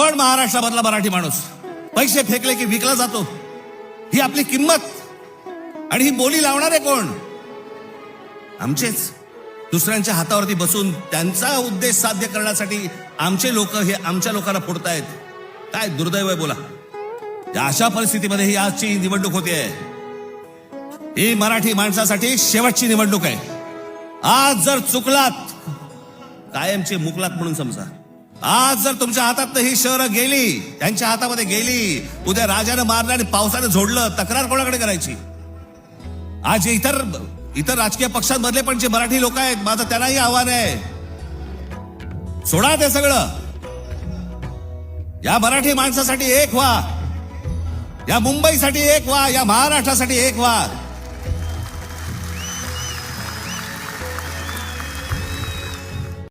कोण महाराष्ट्रामधला मराठी माणूस पैसे फेकले की विकला जातो? ही आपली किंमत आणि ही बोली लावणारे कोण? आमचेच. दुसऱ्यांच्या हातावरती बसून त्यांचा उद्देश साध्य करण्यासाठी आमचे लोक हे आमच्या लोकांना फोडतायत. काय दुर्दैव आहे बोला. या अशा परिस्थितीमध्ये ही आजची निवडणूक होते. ही मराठी माणसासाठी शेवटची निवडणूक आहे. आज जर चुकलात कायमचे मुकलात म्हणून समजा. आज जर तुमच्या हातात ही शहरं गेली, त्यांच्या हातामध्ये गेली, उद्या राजानं मारलं आणि पावसानं झोडलं, तक्रार कोणाकडे करायची? आज इतर राजकीय पक्षांमधले पण जे मराठी लोक आहेत, माझं त्यांनाही आव्हान आहे, सोडा ते सगळं. या मराठी माणसासाठी एक व्हा, या मुंबईसाठी एक व्हा, या महाराष्ट्रासाठी एक व्हा.